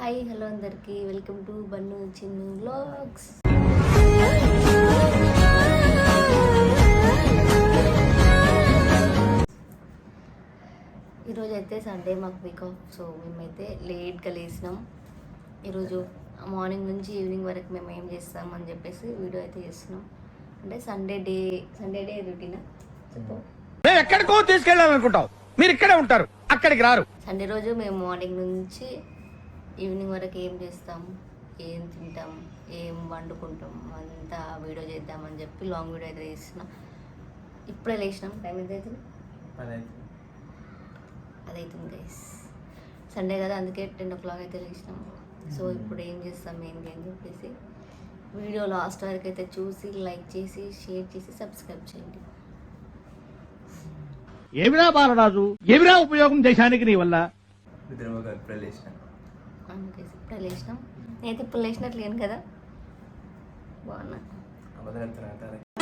Hi hello అందరికీ welcome to Bannu Chinnu vlogs. ఈరోజు అయితే సండే మాకు వీక్ ఆఫ్, సో మేమైతే లేట్గా లేసినాం. ఈరోజు మార్నింగ్ నుంచి ఈవినింగ్ వరకు మేము ఏం చేస్తామని చెప్పేసి వీడియో అయితే చేస్తున్నాం. అంటే సండే డే రొటీనా చెప్పు. ఎక్కడికో తీసుకెళ్ళాలనుకుంటాం, మీరు ఇక్కడే ఉంటారు, అక్కడికి రారు. సండే రోజు మేము మార్నింగ్ నుంచి ఈవినింగ్ వరకు ఏం చేస్తాం, ఏం తింటాం, ఏం వండుకుంటాం అంతా వీడియో చేద్దామని చెప్పి లాంగ్ వీడియో అయితే తీస్తున్నాం. ఇప్పుడే లేచినాం. టైం ఎంత అవుతుంది? అదవుతుంది గైస్. సండే కదా, అందుకే 10 o'clock అయితే లేచినాం. సో ఇప్పుడు ఏం చేస్తాం ఏంటి అని చెప్పేసి వీడియో లాస్ట్ వరకు అయితే చూసి లైక్ చేసి షేర్ చేసి సబ్స్క్రైబ్ చేయండి. ఏమిరా బాలరాజు, ఏమిరా ఉపయోగం దేశానికి నీ వల్ల? అందుకే ఇప్పుడే లేచినాం. నేనైతే ఇప్పుడు లేచినట్లు లేను కదా, బాగున్నా.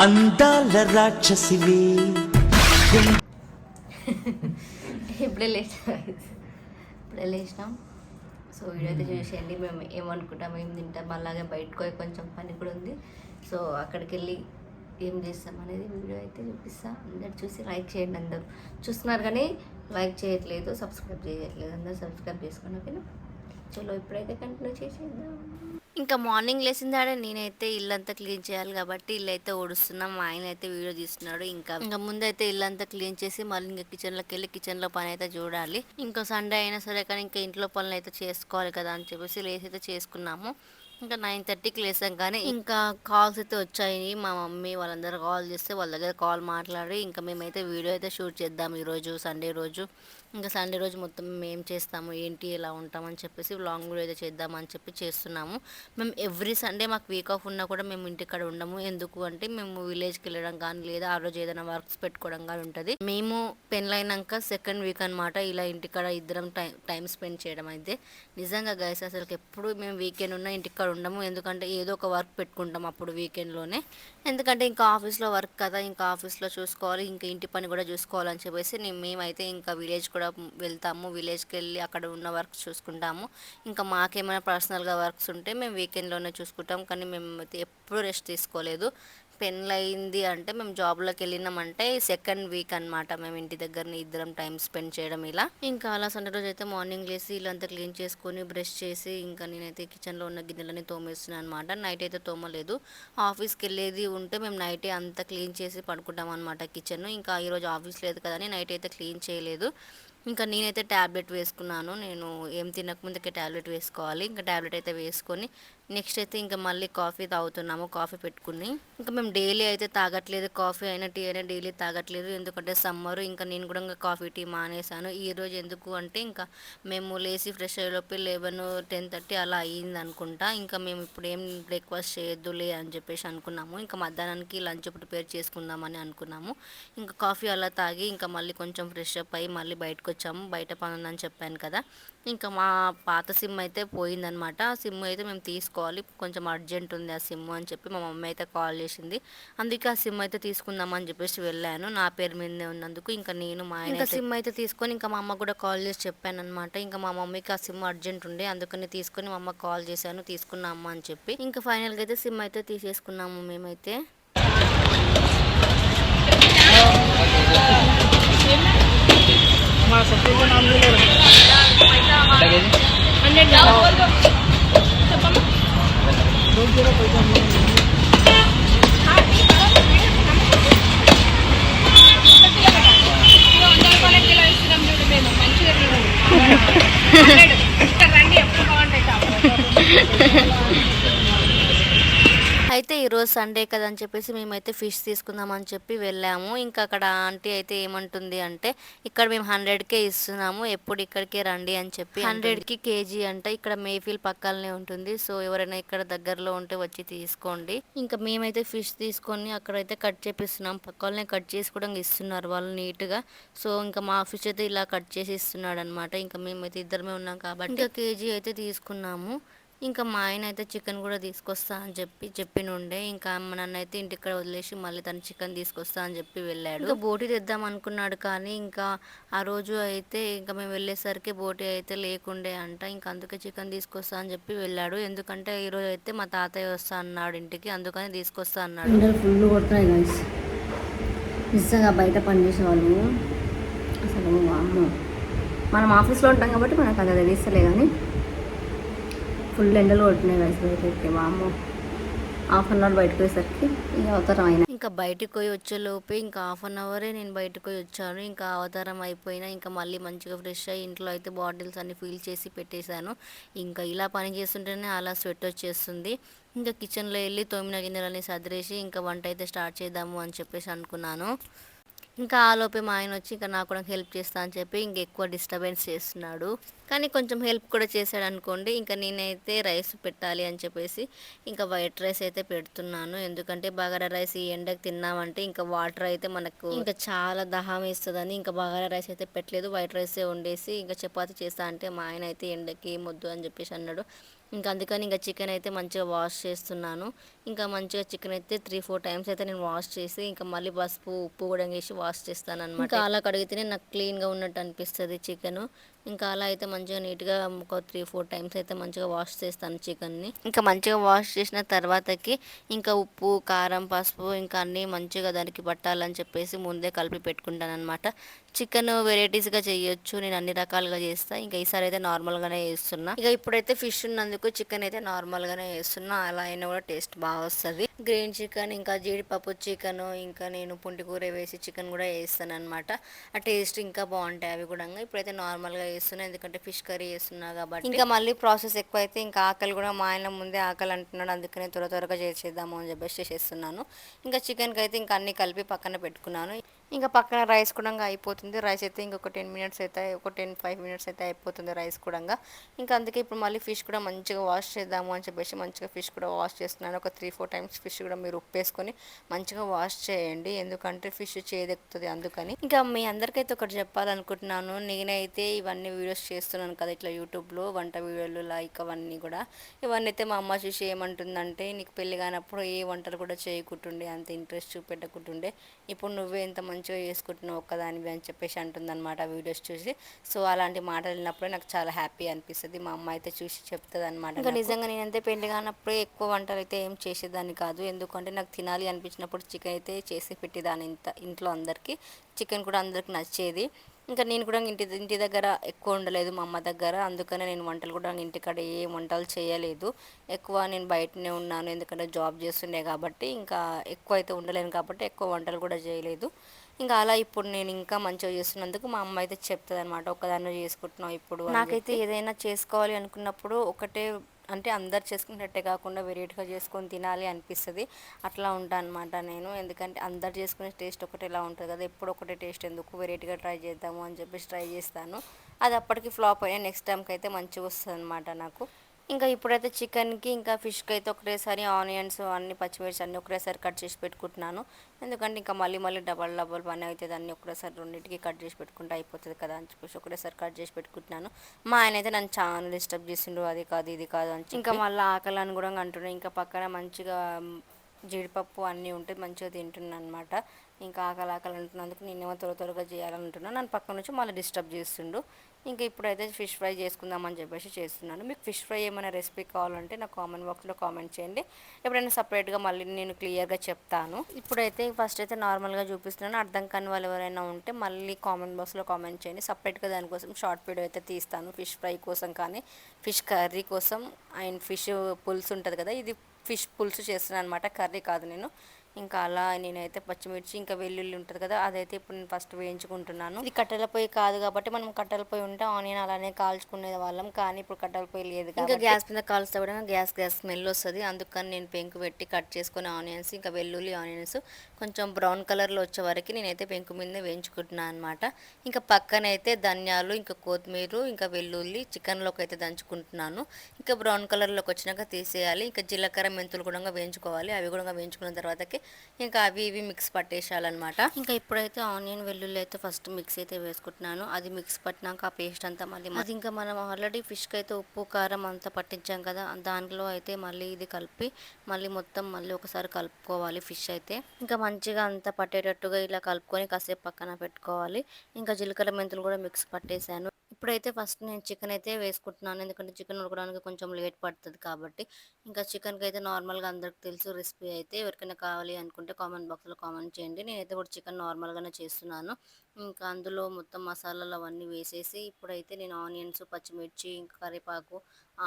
అందాల రాక్షసివి ఇప్పుడే లేచినాం. సో వీడియో అయితే చూసేయండి. మేము ఏమనుకుంటాం, ఏం తింటాం, అలాగే బయటకు పోయి కొంచెం పని కూడా ఉంది. సో అక్కడికి వెళ్ళి ఏం చేస్తాం అనేది వీడియో అయితే చూపిస్తా. అందరు చూసి లైక్ చేయండి. అందరూ చూస్తున్నారు కానీ లైక్ చేయట్లేదు, సబ్స్క్రైబ్ చేయట్లేదు. అందరూ సబ్స్క్రైబ్ చేసుకున్నా కానీ చలో ఇప్పుడైతే కంటిన్యూ చేసేద్దాం. ఇంకా మార్నింగ్ లేచిందాడే నేనైతే ఇల్లంతా క్లీన్ చేయాలి కాబట్టి ఇల్లు అయితే ఊడుస్తున్నాం. మా ఆయన అయితే వీడియో తీస్తున్నాడు. ఇంకా ముందైతే ఇల్లంతా క్లీన్ చేసి మళ్ళీ ఇంకా కిచెన్లోకి వెళ్ళి కిచెన్లో పని అయితే చూడాలి. ఇంకా సండే అయినా సరే కానీ ఇంకా ఇంట్లో పనులు అయితే చేసుకోవాలి కదా అని చెప్పేసి లేసి అయితే చేసుకున్నాము. ఇంకా 9:30కి లేసాం కానీ ఇంకా కాల్స్ అయితే వచ్చాయి. మా మమ్మీ వాళ్ళందరూ కాల్ చేస్తే వాళ్ళ దగ్గర కాల్ మాట్లాడి ఇంకా మేమైతే వీడియో అయితే షూట్ చేద్దాం ఈరోజు సండే రోజు. ఇంకా సండే రోజు మొత్తం మేము చేస్తాము ఏంటి ఎలా ఉంటామని చెప్పేసి లాంగ్ వీడియో అయితే చేద్దామని చెప్పి చేస్తున్నాము. మేము ఎవ్రీ సండే మాకు వీక్ ఆఫ్ ఉన్నా కూడా మేము ఇంటికాడ ఉండము. ఎందుకు అంటే మేము విలేజ్కి వెళ్ళడం కానీ లేదా ఆ రోజు ఏదైనా వర్క్స్ పెట్టుకోవడం కానీ ఉంటుంది. మేము పెళ్ళైనాక సెకండ్ వీక్ అనమాట ఇలా ఇంటికాడ ఇద్దరం టైం స్పెండ్ చేయడం. అయితే నిజంగా గైస్ అసలు ఎప్పుడు మేము వీకెండ్ ఉన్నా ఇంటికాడ ఉండము. ఎందుకంటే ఏదో ఒక వర్క్ పెట్టుకుంటాం అప్పుడు వీకెండ్లోనే. ఎందుకంటే ఇంకా ఆఫీస్లో వర్క్ కదా, ఇంకా ఆఫీస్లో చూసుకోవాలి, ఇంకా ఇంటి పని కూడా చూసుకోవాలని చెప్పేసి మేమైతే ఇంకా విలేజ్ కూడా వెళ్తాము. విలేజ్కి వెళ్ళి అక్కడ ఉన్న వర్క్స్ చూసుకుంటాము. ఇంకా మాకేమైనా పర్సనల్గా వర్క్స్ ఉంటే మేము వీకెండ్లోనే చూసుకుంటాం. కానీ మేము అయితే ఎప్పుడూ రెస్ట్ తీసుకోలేదు. పెళ్ళయింది అంటే మేము జాబ్లోకి వెళ్ళినామంటే సెకండ్ వీక్ అనమాట మేము ఇంటి దగ్గరని ఇద్దరం టైం స్పెండ్ చేయడం ఇలా. ఇంకా అలా సండే రోజు అయితే మార్నింగ్ లేసి ఇల్లంతా క్లీన్ చేసుకొని బ్రష్ చేసి ఇంకా నేనైతే కిచెన్లో ఉన్న గిన్నెలని తోమేస్తున్నాను అనమాట. నైట్ అయితే తోమలేదు. ఆఫీస్కి వెళ్ళేది ఉంటే మేము నైటే అంతా క్లీన్ చేసి పడుకుంటాం అనమాట కిచెన్. ఇంకా ఈరోజు ఆఫీస్ లేదు కదా అని నైట్ అయితే క్లీన్ చేయలేదు. ఇంకా నేనైతే ట్యాబ్లెట్ వేసుకున్నాను. నేను ఏం తినకముందుకే ట్యాబ్లెట్ వేసుకోవాలి. ఇంకా ట్యాబ్లెట్ అయితే వేసుకొని నెక్స్ట్ అయితే ఇంకా మళ్ళీ కాఫీ తాగుతున్నాము. కాఫీ పెట్టుకుని ఇంకా మేము డైలీ అయితే తాగట్లేదు. కాఫీ అయినా టీ అయినా డైలీ తాగట్లేదు. ఎందుకంటే సమ్మరు. ఇంకా నేను కూడా ఇంకా కాఫీ టీ మానేసాను. ఈరోజు ఎందుకు అంటే ఇంకా మేము లేచి ఫ్రెష్ అయ్యేలోపు 11-10:30 అలా అయ్యింది అనుకుంటా. ఇంకా మేము ఇప్పుడు ఏం బ్రేక్ఫాస్ట్ చేయొద్దులే అని చెప్పేసి అనుకున్నాము. ఇంకా మధ్యాహ్నానికి లంచ్ ప్రిపేర్ చేసుకుందామని అనుకున్నాము. ఇంకా కాఫీ అలా తాగి ఇంకా మళ్ళీ కొంచెం ఫ్రెష్ అప్ అయ్యి మళ్ళీ బయటకు వచ్చాము. బయట పని ఉందని చెప్పాను కదా. ఇంకా మా పాత సిమ్ అయితే పోయిందనమాట. ఆ సిమ్ అయితే మేము తీసుకోవాలి, కొంచెం అర్జెంట్ ఉంది ఆ సిమ్ అని చెప్పి మా మమ్మీ అయితే కాల్ చేసింది. అందుకే ఆ సిమ్ అయితే తీసుకుందామని చెప్పేసి వెళ్ళాను. నా పేరు మీదనే ఉన్నందుకు ఇంకా నేను మా ఆయన సిమ్ అయితే తీసుకొని ఇంకా మా అమ్మ కూడా కాల్ చేసి చెప్పాను అనమాట. ఇంకా మా మమ్మీకి ఆ సిమ్ అర్జెంట్ ఉండే, అందుకని తీసుకొని మా అమ్మకి కాల్ చేశాను, తీసుకున్నా అమ్మ అని చెప్పి. ఇంకా ఫైనల్గా అయితే సిమ్ అయితే తీసేసుకున్నాము మేమైతే. అయితే ఈరోజు సండే కదా అని చెప్పేసి మేమైతే ఫిష్ తీసుకుందామని చెప్పి వెళ్ళాము. ఇంకా అక్కడ ఆంటీ అయితే ఏమంటుంది అంటే ఇక్కడ మేము 100కే ఇస్తున్నాము, ఎప్పుడు ఇక్కడికే రండి అని చెప్పి. 100కి కేజీ అంట. ఇక్కడ మేఫిల్ పక్కనే ఉంటుంది. సో ఎవరైనా ఇక్కడ దగ్గరలో ఉంటే వచ్చి తీసుకోండి. ఇంకా మేమైతే ఫిష్ తీసుకొని అక్కడైతే కట్ చేపిస్తున్నాం. పక్కనే కట్ చేసి కూడా ఇస్తున్నారు వాళ్ళు నీట్గా. సో ఇంకా మా ఫిష్ అయితే ఇలా కట్ చేసి ఇస్తున్నాడు అనమాట. ఇంకా మేమైతే ఇద్దరమే ఉన్నాం కాబట్టి ఇంకా కేజీ అయితే తీసుకున్నాము. ఇంకా మా ఆయన అయితే చికెన్ కూడా తీసుకొస్తా అని చెప్పినుండే. ఇంకా మా నాన్న అయితే ఇంటిక్కడ వదిలేసి మళ్ళీ తను చికెన్ తీసుకొస్తా అని చెప్పి వెళ్ళాడు. ఇంకా బోటి తెద్దాం అనుకున్నాడు కానీ ఇంకా ఆ రోజు అయితే ఇంకా మేము వెళ్ళేసరికి బోటి అయితే లేకుండే అంట. ఇంకా అందుకే చికెన్ తీసుకొస్తా అని చెప్పి వెళ్ళాడు. ఎందుకంటే ఈరోజు అయితే మా తాతయ్య వస్తా అన్నాడు ఇంటికి, అందుకని తీసుకొస్తా అన్నాడు. ఎండలు ఫుల్ కొడుతున్నాయి గైస్, నిజంగా బయట పనిచేసే వాళ్ళు అసలు మనం ఆఫీస్లో ఉంటాం కాబట్టి మనకు అది తెలుస్తలే కానీ ఫుల్ ఎండలు కొడుతున్నాయి గైస్ బయటకి. వామ్మో, హాఫ్ అన్ అవర్ బయటకు పోయేసరికి ఇంకా అవతారం అయినా. ఇంకా బయటకు పోయి వచ్చేలోపే ఇంకా హాఫ్ అన్ అవరే నేను బయటకు పోయి వచ్చాను. ఇంకా అవతారం అయిపోయినా ఇంకా మళ్ళీ మంచిగా ఫ్రెష్ అయ్యి ఇంట్లో అయితే బాటిల్స్ అన్ని ఫిల్ చేసి పెట్టేశాను. ఇంకా ఇలా పని చేస్తుంటేనే అలా స్వెట్ వచ్చేస్తుంది. ఇంకా కిచెన్లో వెళ్ళి తోమిన గిన్నెలని సదిరేసి ఇంకా వంట అయితే స్టార్ట్ చేద్దాము అని చెప్పేసి అనుకున్నాను. ఇంకా ఆలోపే మా ఆయన వచ్చి ఇంకా నాకు కూడా హెల్ప్ చేస్తా అని చెప్పి ఇంకెక్కువ డిస్టర్బెన్స్ చేస్తున్నాడు. కానీ కొంచెం హెల్ప్ కూడా చేశాడు అనుకోండి. ఇంకా నేనైతే రైస్ పెట్టాలి అని చెప్పేసి ఇంకా వైట్ రైస్ అయితే పెడుతున్నాను. ఎందుకంటే బగారా రైస్ ఈ ఎండకు తిన్నామంటే ఇంకా వాటర్ అయితే మనకు ఇంకా చాలా దహం వేస్తుందని ఇంకా బగారా రైస్ అయితే పెట్టలేదు, వైట్ రైసే వండేసి ఇంకా చపాతి చేస్తా అంటే మా ఆయన అయితే ఎండకి మొద్దు అని చెప్పేసి అన్నాడు. ఇంకా అందుకని ఇంకా చికెన్ అయితే మంచిగా వాష్ చేస్తున్నాను. ఇంకా మంచిగా చికెన్ అయితే 3-4 టైమ్స్ అయితే నేను వాష్ చేసి ఇంకా మళ్ళీ పసుపు ఉప్పు కూడా వేసి వాష్ చేస్తాను అనమాట. ఇంకా అలా కడిగితేనే నాకు క్లీన్గా ఉన్నట్టు అనిపిస్తుంది చికెన్. ఇంకా అలా అయితే మంచిగా నీట్గా ఒక 3-4 టైమ్స్ అయితే మంచిగా వాష్ చేస్తాను చికెన్ని. ఇంకా మంచిగా వాష్ చేసిన తర్వాతకి ఇంకా ఉప్పు కారం పసుపు ఇంకా అన్నీ మంచిగా దానికి పట్టాలని చెప్పేసి ముందే కలిపి పెట్టుకుంటాను అనమాట. చికెన్ వెరైటీస్గా చేయొచ్చు, నేను అన్ని రకాలుగా చేస్తా. ఇంకా ఈసారి అయితే నార్మల్గానే చేస్తున్నా. ఇక ఇప్పుడైతే ఫిష్ ఉన్నందుకు చికెన్ అయితే నార్మల్గానే చేస్తున్నా, అలా అయినా కూడా టేస్ట్ బాగా వస్తుంది. గ్రీన్ చికెన్ ఇంకా జీడిపప్పు చికెన్ ఇంకా నేను పుంటికూర వేసి చికెన్ కూడా వేస్తాను అనమాట. ఆ టేస్ట్ ఇంకా బాగుంటాయి అవి కూడా. ఇప్పుడైతే నార్మల్గా చేస్తున్నా ఎందుకంటే ఫిష్ కర్రీ చేస్తున్నా కాబట్టి. ఇంకా మళ్ళీ ప్రాసెస్ ఎక్కువ అయితే ఇంకా ఆకలి కూడా మా ఆయన ముందే ఆకలి అంటున్నాడు, అందుకనే త్వరగా చేసేద్దాము అని చెప్పేసి చేసేస్తున్నాను. ఇంకా చికెన్కి అయితే ఇంకా అన్ని కలిపి పక్కన పెట్టుకున్నాను. ఇంకా పక్కన రైస్ కూడా అయిపోతుంది. రైస్ అయితే ఇంకొక 10 మినిట్స్ అయితే ఒక 10-5 మినిట్స్ అయితే అయిపోతుంది రైస్ కూడా. ఇంకా అందుకే ఇప్పుడు మళ్ళీ ఫిష్ కూడా మంచిగా వాష్ చేద్దాము అని చెప్పేసి మంచిగా ఫిష్ కూడా వాష్ చేస్తున్నాను. ఒక 3-4 టైమ్స్ ఫిష్ కూడా మీరు ఉప్పు వేసుకొని మంచిగా వాష్ చేయండి, ఎందుకంటే ఫిష్ చేదెక్కుతుంది అందుకని. ఇంకా మీ అందరికైతే ఒకటి చెప్పాలనుకుంటున్నాను, నేనైతే ఇవన్నీ వీడియోస్ చేస్తున్నాను కదా ఇట్లా యూట్యూబ్లో వంట వీడియోలు లైక్ అవన్నీ కూడా. ఇవన్నీ అయితే మా అమ్మ చూసి ఏమంటుందంటే, నీకు పెళ్ళి కానప్పుడు ఏ వంటలు కూడా చేయకుంటుండే, అంత ఇంట్రెస్ట్ చూపెట్టకుంటుండే, ఇప్పుడు నువ్వే ఎంత మంచిగా చేసుకుంటున్నావు ఒక్కదానివి అని చెప్పేసి అంటుందన్నమాట వీడియోస్ చూసి. సో అలాంటి మాటలు విన్నప్పుడే నాకు చాలా హ్యాపీ అనిపిస్తుంది. మా అమ్మ అయితే చూసి చెప్తుంది అనమాట. ఇంకా నిజంగా నేనంతే పెళ్లి కానప్పుడే ఎక్కువ వంటలు అయితే ఏం చేసేదాన్ని కాదు, ఎందుకంటే నాకు తినాలి అనిపించినప్పుడు చికెన్ అయితే చేసి పెట్టేదాన్ని ఇంట్లో అందరికీ. చికెన్ కూడా అందరికి నచ్చేది. ఇంకా నేను కూడా ఇంటి దగ్గర ఎక్కువ ఉండలేదు మా అమ్మ దగ్గర, అందుకనే నేను వంటలు కూడా ఇంటికాడ ఏ వంటలు చేయలేదు. ఎక్కువ నేను బయటనే ఉన్నాను ఎందుకంటే జాబ్ చేస్తుండే కాబట్టి. ఇంకా ఎక్కువ అయితే ఉండలేను కాబట్టి ఎక్కువ వంటలు కూడా చేయలేదు. ఇంకా అలా ఇప్పుడు నేను ఇంకా మంచిగా చేస్తున్నందుకు మా అమ్మ అయితే చెప్తుంది అనమాట, ఒక్కదాన్ని చేసుకుంటున్నావు ఇప్పుడు. నాకైతే ఏదైనా చేసుకోవాలి అనుకున్నప్పుడు ఒకటే అంటే అందరు చేసుకునేటట్టే కాకుండా వెరైటీగా చేసుకొని తినాలి అనిపిస్తుంది. అట్లా ఉంటాను అనమాట నేను, ఎందుకంటే అందరు చేసుకునే టేస్ట్ ఒకటేలా ఉంటుంది కదా, ఎప్పుడు ఒకటే టేస్ట్ ఎందుకు, వెరైటీగా ట్రై చేద్దాము అని చెప్పేసి ట్రై చేస్తాను. అది అప్పటికి ఫ్లాప్ అయినా నెక్స్ట్ టైంకి అయితే మంచిగా వస్తుంది అనమాట నాకు. ఇంకా ఇప్పుడైతే చికెన్కి ఇంకా ఫిష్కి అయితే ఒకటేసారి ఆనియన్స్ అన్ని పచ్చిమిర్చి అన్నీ ఒకటేసారి కట్ చేసి పెట్టుకుంటున్నాను. ఎందుకంటే ఇంకా మళ్ళీ డబల్ పని అవుతుంది, అన్నీ ఒకటేసారి రెండింటికి కట్ చేసి పెట్టుకుంటే అయిపోతుంది కదా అని చెప్పేసి ఒకటేసారి కట్ చేసి పెట్టుకుంటున్నాను. మా ఆయన అయితే నన్ను చాలా డిస్టర్బ్ చేసిండు, అది కాదు ఇది కాదు అని. ఇంకా మళ్ళీ ఆకలి అని కూడా అంటున్నాను. ఇంకా పక్కన మంచిగా జీడిపప్పు అన్నీ ఉంటే మంచిగా తింటున్నాను అనమాట. ఇంకా ఆకలి అంటున్నందుకు నేనేమో త్వరగా చేయాలనుకుంటున్నాను, నన్ను పక్క నుంచి మళ్ళీ డిస్టర్బ్ చేస్తుండు. ఇంకా ఇప్పుడైతే ఫిష్ ఫ్రై చేసుకుందామని చెప్పేసి చేస్తున్నాను. మీకు ఫిష్ ఫ్రై ఏమైనా రెసిపీ కావాలంటే నాకు కామెంట్ బాక్స్లో కామెంట్ చేయండి, ఎప్పుడైనా సపరేట్గా మళ్ళీ నేను క్లియర్గా చెప్తాను. ఇప్పుడైతే ఫస్ట్ అయితే నార్మల్గా చూపిస్తున్నాను, అర్థం కాని వాళ్ళు ఎవరైనా ఉంటే మళ్ళీ కామెంట్ బాక్స్లో కామెంట్ చేయండి. సపరేట్గా దానికోసం షార్ట్ వీడియో అయితే తీస్తాను, ఫిష్ ఫ్రై కోసం కానీ ఫిష్ కర్రీ కోసం. అండ్ ఫిష్ పులుసు ఉంటుంది కదా, ఇది ఫిష్ పులుసు చేస్తున్నాను అనమాట, కర్రీ కాదు నేను. ఇంకా అలా నేనైతే పచ్చిమిర్చి ఇంకా వెల్లుల్లి ఉంటుంది కదా, అదైతే ఇప్పుడు నేను ఫస్ట్ వేయించుకుంటున్నాను. ఇది కట్టెల పొయ్యి కాదు కాబట్టి మనం కట్టెల పొయ్యి ఉంటే ఆనియన్ అలానే కాల్చుకునే వాళ్ళం, కానీ ఇప్పుడు కట్టెల పొయ్యి లేదు ఇంకా గ్యాస్ మీద కాల్స్తే కూడా గ్యాస్ స్మెల్ వస్తుంది. అందుకని నేను పెంకు పెట్టి కట్ చేసుకుని ఆనియన్స్ ఇంకా వెల్లుల్లి ఆనియన్స్ కొంచెం బ్రౌన్ కలర్లో వచ్చే వరకు నేనైతే పెంకు మీద వేయించుకుంటున్నాను అనమాట. ఇంకా పక్కనైతే ధనియాలు ఇంకా కొత్తిమీర ఇంకా వెల్లుల్లి చికెన్లోకి అయితే దంచుకుంటున్నాను. ఇంకా బ్రౌన్ కలర్లోకి వచ్చినాక తీసేయాలి. ఇంకా జీలకర్ర మెంతులు కూడా వేయించుకోవాలి, అవి కూడా వేయించుకున్న తర్వాతకి ఇంకా అవి ఇవి మిక్స్ పట్టేసేయాలన్నమాట. ఇంకా ఇప్పుడైతే ఆనియన్ వెల్లుల్లి అయితే ఫస్ట్ మిక్స్ అయితే వేసుకుంటున్నాను. అది మిక్స్ పట్టినాక ఆ పేస్ట్ అంతా మళ్ళీ అది ఇంకా మనం ఆల్రెడీ ఫిష్కి అయితే ఉప్పు కారం అంతా పట్టించాం కదా, దాంట్లో అయితే మళ్ళీ ఇది కలిపి మళ్ళీ మొత్తం మళ్ళీ ఒకసారి కలుపుకోవాలి ఫిష్ అయితే. ఇంకా మంచిగా అంతా పట్టేటట్టుగా ఇలా కలుపుకొని కాసేపు పక్కన పెట్టుకోవాలి. ఇంకా జీలకర్ర మెంతులు కూడా మిక్స్ పట్టేశాను. ఇప్పుడైతే ఫస్ట్ నేను చికెన్ అయితే వేసుకుంటున్నాను, ఎందుకంటే చికెన్ ఉడకడానికి కొంచెం లేట్ పడుతుంది కాబట్టి. ఇంకా చికెన్కి అయితే నార్మల్గా అందరికి తెలుసు రెసిపీ అయితే, ఎవరికైనా కావాలి అనుకుంటే కామెంట్ బాక్స్లో కామెంట్ చేయండి. నేనైతే కూడా చికెన్ నార్మల్గానే చేస్తున్నాను. ఇంకా అందులో మొత్తం మసాలాలు అవన్నీ వేసేసి ఇప్పుడైతే నేను ఆనియన్స్, పచ్చిమిర్చి, ఇంకా కరివేపాకు,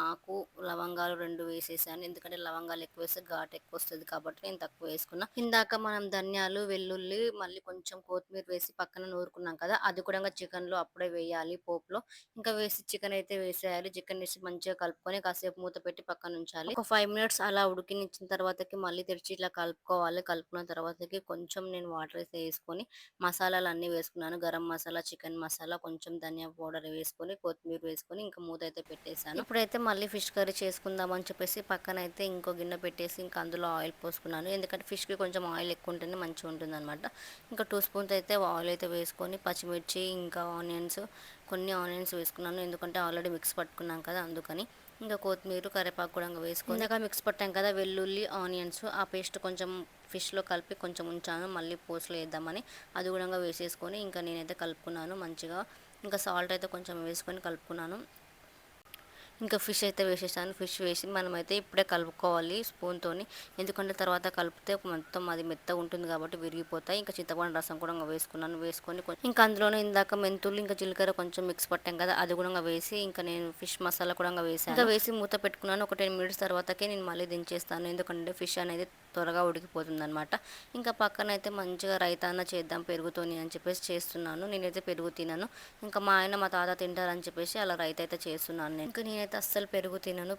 ఆకు, లవంగాలు 2 వేసేసాను, ఎందుకంటే లవంగాలు ఎక్కువ వేస్తే ఘాటు ఎక్కువ వస్తుంది కాబట్టి నేను తక్కువ వేసుకున్నా. ఇందాక మనం ధనియాలు, వెల్లుల్లి, మళ్ళీ కొంచెం కొత్తిమీర వేసి పక్కన నూరుకున్నాం కదా, అది కూడా చికెన్లో అప్పుడే వేయాలి పోపులో. ఇంకా వేసి చికెన్ అయితే వేసేయాలి. చికెన్ వేసి మంచిగా కలుపుకొని కాసేపు మూత పెట్టి పక్కన ఉంచాలి. ఒక 5 మినిట్స్ అలా ఉడికినిచ్చిన తర్వాతకి మళ్ళీ తెరిచి ఇట్లా కలుపుకోవాలి. కలుపుకున్న తర్వాతకి కొంచెం నేను వాటర్ అయితే వేసుకొని మసాలాలు అన్నీ వేసుకున్నాను. గరం మసాలా, చికెన్ మసాలా, కొంచెం ధనియా పౌడర్ వేసుకొని కొత్తిమీర వేసుకొని ఇంకా మూత అయితే పెట్టేశాను. ఇప్పుడైతే మళ్ళీ ఫిష్ కర్రీ చేసుకుందాం అని చెప్పేసి పక్కన అయితే ఇంకో గిన్నె పెట్టేసి ఇంకా అందులో ఆయిల్ పోసుకున్నాను, ఎందుకంటే ఫిష్కి కొంచెం ఆయిల్ ఎక్కువ ఉంటేనే మంచిగా ఉంటుంది అనమాట. ఇంకా 2 స్పూన్స్ అయితే ఆయిల్ అయితే వేసుకొని పచ్చిమిర్చి, ఇంకా కొన్ని ఆనియన్స్ వేసుకున్నాను, ఎందుకంటే ఆల్రెడీ మిక్స్ పట్టుకున్నాం కదా అందుకని. ఇంకా కొత్తిమీర, కరివేపాకు కూడా వేసుకొని ఇందాక మిక్స్ పట్టాం కదా వెల్లుల్లి, ఆనియన్స్, ఆ పేస్ట్ కొంచెం ఫిష్లో కలిపి కొంచెం ఉంచాను, మళ్ళీ పోస్ట్లో వేద్దామని. అది కూడా వేసేసుకొని ఇంకా నేనైతే కలుపుకున్నాను మంచిగా. ఇంకా సాల్ట్ అయితే కొంచెం వేసుకొని కలుపుకున్నాను. ఇంకా ఫిష్ అయితే వేసేసాను. ఫిష్ వేసి మనమైతే ఇప్పుడే కలుపుకోవాలి స్పూన్తోని, ఎందుకంటే తర్వాత కలిపితే మొత్తం అది మెత్తగా ఉంటుంది కాబట్టి విరిగిపోతాయి. ఇంకా చింతపండు రసం కూడా వేసుకున్నాను. వేసుకొని ఇంకా అందులోనే ఇందాక మెంతులు, ఇంకా జీలకర్ర కొంచెం మిక్స్ పట్టాం కదా, అది కూడా వేసి ఇంకా నేను ఫిష్ మసాలా కూడా వేసాను. ఇంకా వేసి మూత పెట్టుకున్నాను. ఒక 10 మినిట్స్ తర్వాతకే నేను మళ్ళీ దించేస్తాను, ఎందుకంటే ఫిష్ అనేది త్వరగా ఉడికిపోతుంది అనమాట. ఇంకా పక్కన అయితే మంచిగా రైతాన్న చేద్దాం పెరుగుతోని అని చెప్పేసి చేస్తున్నాను. నేనైతే పెరుగు తినను, ఇంకా మా ఆయన మా తాత తింటారని చెప్పేసి అలా రైతా అయితే చేస్తున్నాను నేను. ఇంకా నేనైతే అస్సలు పెరుగు తినను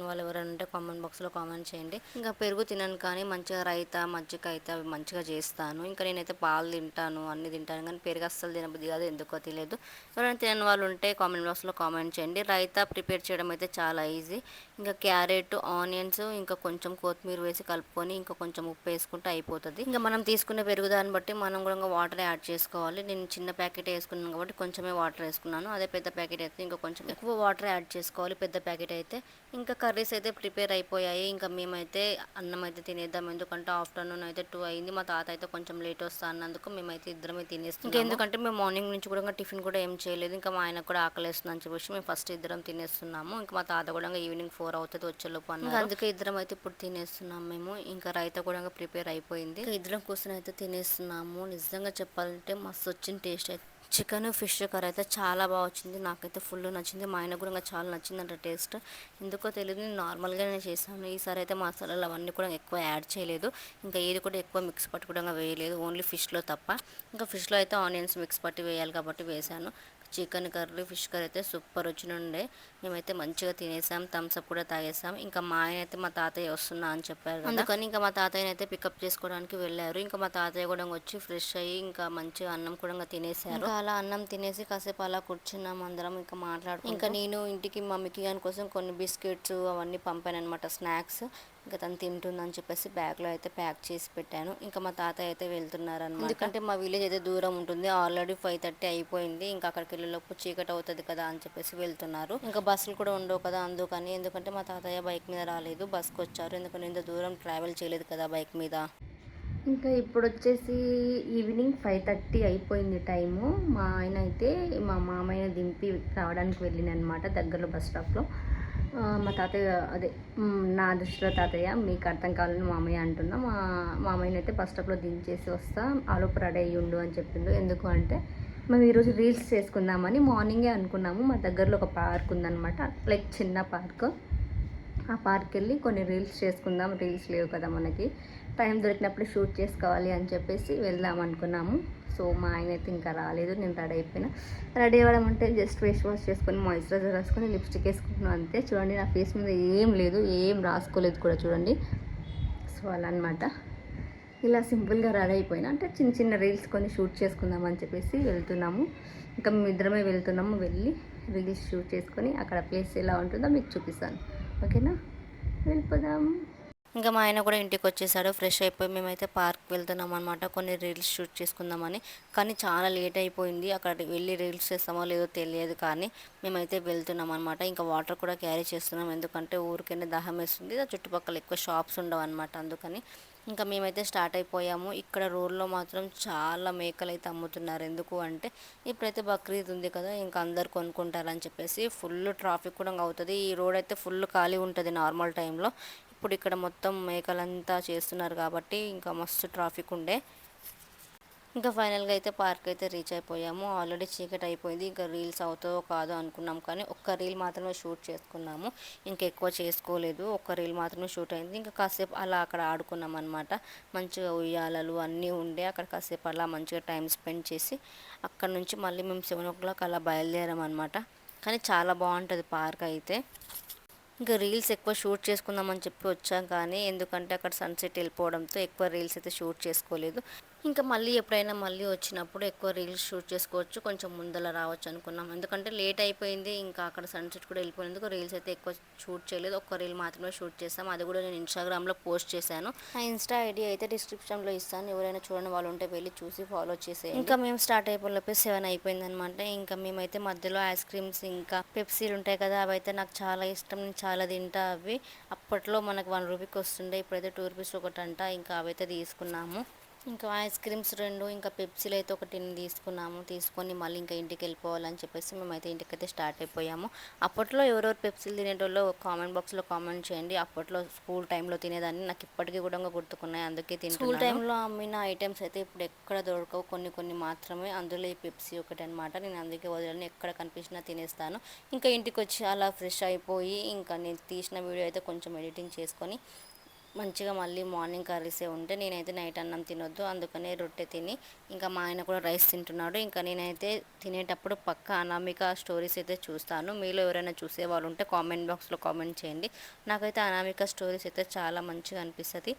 వాళ్ళు ఎవరైనా ఉంటే కామెంట్ బాక్స్లో కామెంట్ చేయండి. ఇంకా పెరుగు తినను కానీ మంచిగా రైతా, మజ్జిగ అయితే అవి మంచిగా చేస్తాను. ఇంకా నేనైతే పాలు తింటాను, అన్ని తింటాను, కానీ పెరుగు అస్సలు తినబుద్ధి కాదు, ఎందుకో తెలియదు. ఎవరైనా తినని వాళ్ళు ఉంటే కామెంట్ బాక్స్లో కామెంట్ చేయండి. రైతా ప్రిపేర్ చేయడం అయితే చాలా ఈజీ. ఇంకా క్యారెట్, ఆనియన్స్, ఇంకా కొంచెం కొత్తిమీర వేసి కలుపుకొని ఇంకా కొంచెం ఉప్పు వేసుకుంటే అయిపోతుంది. ఇంకా మనం తీసుకునే పెరుగు దాన్ని బట్టి మనం కూడా వాటర్ యాడ్ చేసుకోవాలి. నేను చిన్న ప్యాకెట్ వేసుకున్నాను కాబట్టి కొంచెమే వాటర్ వేసుకున్నాను, అదే పెద్ద ప్యాకెట్ అయితే ఇంకా కొంచెం ఎక్కువ వాటర్ యాడ్ చేసుకోవాలి పెద్ద ప్యాకెట్ అయితే. ఇంకా కర్రీస్ అయితే ప్రిపేర్ అయిపోయాయి. ఇంకా మేమైతే అన్నం అయితే తినేద్దాం, ఎందుకంటే ఆఫ్టర్నూన్ అయితే 2 అయింది. మా తాత అయితే కొంచెం లేట్ వస్తా అన్నందుకు మేమైతే ఇద్దరమే తినేస్తాం. ఇంకా ఎందుకంటే మేము మార్నింగ్ నుంచి కూడా టిఫిన్ కూడా ఏం చేయలేదు, ఇంకా మా ఆయనకు కూడా ఆకలిస్తుంది అని చెప్పేసి మేము ఫస్ట్ ఇద్దరం తినేస్తున్నాము. ఇంకా మా తాత కూడా ఈవినింగ్ 4 అవుతుంది వచ్చేలోపు అన్నారు, అందుకే ఇద్దరం అయితే ఇప్పుడు తినేస్తున్నాం మేము. ఇంకా రైతా కూడా ప్రిపేర్ అయిపోయింది, ఇంకా ఇద్దరం కూర్చొని అయితే తినేస్తున్నాము. నిజంగా చెప్పాలంటే మస్తు వచ్చింది టేస్ట్ అయితే. చికెన్, ఫిష్ కర్రీ అయితే చాలా బాగా వచ్చింది, నాకైతే ఫుల్ నచ్చింది. మా ఆయన కూడా చాలా నచ్చిందంట టేస్ట్, ఎందుకో తెలియదు. నేను నార్మల్గానే చేశాను, ఈసారి అయితే మసాలాలు అవన్నీ కూడా ఎక్కువ యాడ్ చేయలేదు, ఇంకా ఏది కూడా ఎక్కువ మిక్స్ పట్టి కూడా వేయలేదు, ఓన్లీ ఫిష్లో తప్ప. ఇంకా ఫిష్లో అయితే ఆనియన్స్ మిక్స్ పట్టి వేయాలి కాబట్టి వేసాను. చికెన్ కర్రీ, ఫిష్ కర్రీ అయితే సూపర్ వచ్చినుండే. మేమైతే మంచిగా తినేసాం, థమ్స్అప్ కూడా తాగేసాం. ఇంకా మా ఆయన అయితే మా తాతయ్య వస్తున్నా అని చెప్పారు, అందుకని ఇంకా మా తాతయ్యని అయితే పికప్ చేసుకోవడానికి వెళ్ళారు. ఇంకా మా తాతయ్య కూడా వచ్చి ఫ్రెష్ అయ్యి ఇంకా మంచిగా అన్నం కూడా తినేసారు. అలా అన్నం తినేసి కాసేపు అలా కూర్చున్నాం అందరం ఇంకా మాట్లాడుకుంటూ. ఇంకా నేను ఇంటికి మమ్మీకి దాని కోసం కొన్ని బిస్కెట్స్ అవన్నీ పంపాను అనమాట, స్నాక్స్. ఇంకా తను తింటుందని చెప్పేసి బ్యాగ్లో అయితే ప్యాక్ చేసి పెట్టాను. ఇంకా మా తాతయ్య అయితే వెళ్తున్నారు అనమాట, ఎందుకంటే మా విలేజ్ అయితే దూరం ఉంటుంది, ఆల్రెడీ 5:30 అయిపోయింది. ఇంకా అక్కడికి వెళ్ళేలోపు చీకటి అవుతుంది కదా అని చెప్పేసి వెళ్తున్నారు. ఇంకా బస్సులు కూడా ఉండవు కదా అందుకని, ఎందుకంటే మా తాతయ్య బైక్ మీద రాలేదు, బస్కి వచ్చారు, ఎందుకంటే ఇంత దూరం ట్రావెల్ చేయలేదు కదా బైక్ మీద. ఇంకా ఇప్పుడు వచ్చేసి ఈవినింగ్ 5:30 అయిపోయింది టైము. మా ఆయన అయితే మా మామయ్య దింపి రావడానికి వెళ్ళినమాట దగ్గరలో బస్ స్టాప్లో. మా తాతయ్య అదే నా దృష్టిలో తాతయ్య, మీకు అర్థం కావాలని మామయ్య అంటున్నా. మా మామయ్యని అయితే బస్ స్టాప్లో దించేసి వస్తా, ఆలోపు రెడీ అయ్యి ఉండు అని చెప్పిండు. ఎందుకు అంటే మేము ఈరోజు రీల్స్ చేసుకుందామని మార్నింగే అనుకున్నాము. మా దగ్గరలో ఒక పార్క్ ఉందన్నమాట, లైక్ చిన్న పార్క్. ఆ పార్క్ వెళ్ళి కొన్ని రీల్స్ చేసుకుందాం, రీల్స్ లేవు కదా మనకి, టైం దొరికినప్పుడు షూట్ చేసుకోవాలి అని చెప్పేసి వెళ్దాం అనుకున్నాము. సో మా ఆయన అయితే ఇంకా రాలేదు, నేను రెడీ అయిపోయినా. రెడీ అవ్వడం అంటే జస్ట్ ఫేస్ వాష్ చేసుకొని మాయిశ్చరైజర్ రాసుకొని లిప్స్టిక్ వేసుకుంటున్నాను అంతే. చూడండి నా ఫేస్ మీద ఏం లేదు, ఏం రాసుకోలేదు కూడా చూడండి. సో అలా అనమాట, ఇలా సింపుల్గా రెడీ అయిపోయినా, అంటే చిన్న చిన్న రీల్స్ కొన్ని షూట్ చేసుకుందాం అని చెప్పేసి వెళ్తున్నాము. ఇంకా మేము ఇద్దరమే వెళ్తున్నాము, వెళ్ళి రీల్స్ షూట్ చేసుకొని అక్కడ ప్లేస్ ఎలా ఉంటుందో మీకు చూపిస్తాను, ఓకేనా? వెళ్ళిపోదాం. ఇంకా మా ఆయన కూడా ఇంటికి వచ్చేసాడు. ఫ్రెష్ అయిపోయి మేమైతే పార్క్ వెళ్తున్నాం అనమాట, కొన్ని రీల్స్ షూట్ చేసుకుందామని. కానీ చాలా లేట్ అయిపోయింది, అక్కడ వెళ్ళి రీల్స్ చేస్తామో లేదో తెలియదు, కానీ మేమైతే వెళ్తున్నాం అనమాట. ఇంకా వాటర్ కూడా క్యారీ చేస్తున్నాం, ఎందుకంటే ఊరికైనా దాహం వేస్తుంది, చుట్టుపక్కల ఎక్కువ షాప్స్ ఉండవు అనమాట, అందుకని. ఇంకా మేమైతే స్టార్ట్ అయిపోయాము. ఇక్కడ రోడ్లో మాత్రం చాలా మేకలు అయితే అమ్ముతున్నారు. ఎందుకు అంటే ఇప్పుడైతే బక్రీద్ ఉంది కదా, ఇంకా అందరు కొనుక్కుంటారని చెప్పేసి ఫుల్ ట్రాఫిక్ కూడా అవుతుంది. ఈ రోడ్ అయితే ఫుల్ ఖాళీ ఉంటుంది నార్మల్ టైంలో. ఇప్పుడు ఇక్కడ మొత్తం మేకలంతా చేస్తున్నారు కాబట్టి ఇంకా మస్తు ట్రాఫిక్ ఉండే. ఇంకా ఫైనల్గా అయితే పార్క్ అయితే రీచ్ అయిపోయాము. ఆల్రెడీ చీకటి అయిపోయింది, ఇంకా రీల్స్ అవుతుందో కాదో అనుకున్నాం, కానీ ఒక్క రీల్ మాత్రమే షూట్ చేసుకున్నాము, ఇంకా ఎక్కువ చేసుకోలేదు. ఒక్క రీల్ మాత్రమే షూట్ అయింది. ఇంకా కాసేపు అలా అక్కడ ఆడుకున్నాం అనమాట. మంచిగా ఉయ్యాలలు అన్నీ ఉండే, అక్కడ కాసేపు అలా మంచిగా టైం స్పెండ్ చేసి అక్కడ నుంచి మళ్ళీ మేము 7 o'clock అలా బయలుదేరాం అనమాట. కానీ చాలా బాగుంటుంది పార్క్ అయితే. ఇంకా రీల్స్ ఎక్కువ షూట్ చేసుకుందామని చెప్పి వచ్చాం, కానీ ఎందుకంటే అక్కడ సన్సెట్ వెళ్ళిపోవడంతో ఎక్కువ రీల్స్ అయితే షూట్ చేసుకోలేదు. ఇంకా మళ్ళీ ఎప్పుడైనా మళ్ళీ వచ్చినప్పుడు ఎక్కువ రీల్స్ షూట్ చేసుకోవచ్చు, కొంచెం ముందర రావచ్చు అనుకున్నాం, ఎందుకంటే లేట్ అయిపోయింది. ఇంకా అక్కడ సన్సెట్ కూడా వెళ్ళిపోయినందుకు రీల్స్ అయితే ఎక్కువ షూట్ చేయలేదు, ఒక్క రీల్ మాత్రమే షూట్ చేస్తాం. అది కూడా నేను ఇన్స్టాగ్రామ్లో పోస్ట్ చేశాను. ఆ ఇన్స్టా ఐడి అయితే డిస్క్రిప్షన్లో ఇస్తాను, ఎవరైనా చూడని వాళ్ళు ఉంటే వెళ్ళి చూసి ఫాలో చేసేయండి. ఇంకా మేము స్టార్ట్ అయిపోయి 7 అయిపోయింది అనమాట. ఇంకా మేమైతే మధ్యలో ఐస్ క్రీమ్స్ ఇంకా పెప్సీలు ఉంటాయి కదా, అవి అయితే నాకు చాలా ఇష్టం, నేను చాలా తింటా అవి. అప్పట్లో మనకు 1 రూపీకి వస్తుండే, ఇప్పుడైతే 2 రూపీస్ ఒకటి అంట. ఇంకా అవైతే తీసుకున్నాము. ఇంకా ఐస్ క్రీమ్స్ 2, ఇంకా పెప్సీలు అయితే ఒకటి తీసుకొని మళ్ళీ ఇంకా ఇంటికి వెళ్ళిపోవాలని చెప్పేసి మేమైతే ఇంటికైతే స్టార్ట్ అయిపోయాము. అప్పట్లో ఎవరెవరు పెప్సీలు తినేటోళ్ళు కామెంట్ బాక్స్లో కామెంట్ చేయండి. అప్పట్లో స్కూల్ టైంలో తినేదాన్ని, నాకు ఇప్పటికీ కూడా గుర్తుకున్నాయి, అందుకే తింటున్నాను. స్కూల్ టైంలో అమ్మిన ఐటమ్స్ అయితే ఇప్పుడు ఎక్కడ దొరకవు, కొన్ని మాత్రమే. అందులో ఈ పెప్సీ ఒకటి అనమాట, నేను అందుకే వదలని, ఎక్కడ కనిపించినా తినేస్తాను. ఇంకా ఇంటికి వచ్చి అలా ఫ్రెష్ అయిపోయి ఇంకా నేను తీసిన వీడియో అయితే కొంచెం ఎడిటింగ్ చేసుకొని మంచిగా మళ్ళీ మార్నింగ్ కర్రీసే ఉంటే, నేనైతే నైట్ అన్నం తినొద్దు, అందుకనే రొట్టె తిని ఇంకా మా ఆయన కూడా రైస్ తింటున్నాడు. ఇంకా నేనైతే తినేటప్పుడు పక్క అనామిక స్టోరీస్ అయితే చూస్తాను. మీలో ఎవరైనా చూసే వాళ్ళు ఉంటే కామెంట్ బాక్స్లో కామెంట్ చేయండి. నాకైతే అనామిక స్టోరీస్ అయితే చాలా మంచిగా అనిపిస్తుంది.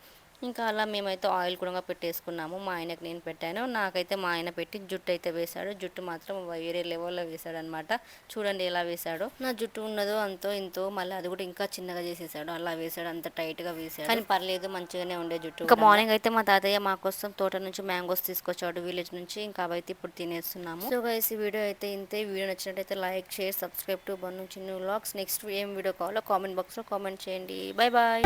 ఇంకా అలా మేమైతే ఆయిల్ కూడా పెట్టేసుకున్నాము. మా ఆయనకు నేను పెట్టాను, నాకైతే మా ఆయన పెట్టి జుట్టు అయితే వేశాడు. జుట్టు మాత్రం వేరే లెవెల్లో వేశాడు అనమాట. చూడండి ఎలా వేశాడో. నా జుట్టు ఉన్నదో అంతో ఇంతో, మళ్ళీ అది కూడా ఇంకా చిన్నగా చేసేసాడు, అలా వేశాడు, అంత టైట్గా వేశాడు. కానీ పర్లేదు, మంచిగానే ఉండే జుట్టు. ఇంకా మార్నింగ్ అయితే మా తాతయ్య మా కోసం తోట నుంచి మ్యాంగోస్ తీసుకొచ్చాడు, విలేజ్ నుంచి. ఇంకా అవైతే ఇప్పుడు తినేస్తున్నాము. సో గైస్, ఈ వీడియో అయితే ఇంతే. వీడియో నచ్చినట్టయితే like, share, subscribe to Bannu Chinnu vlogs. Next ఏం వీడియో కావాలో కామెంట్ బాక్స్లో కామెంట్ చేయండి. Bye bye.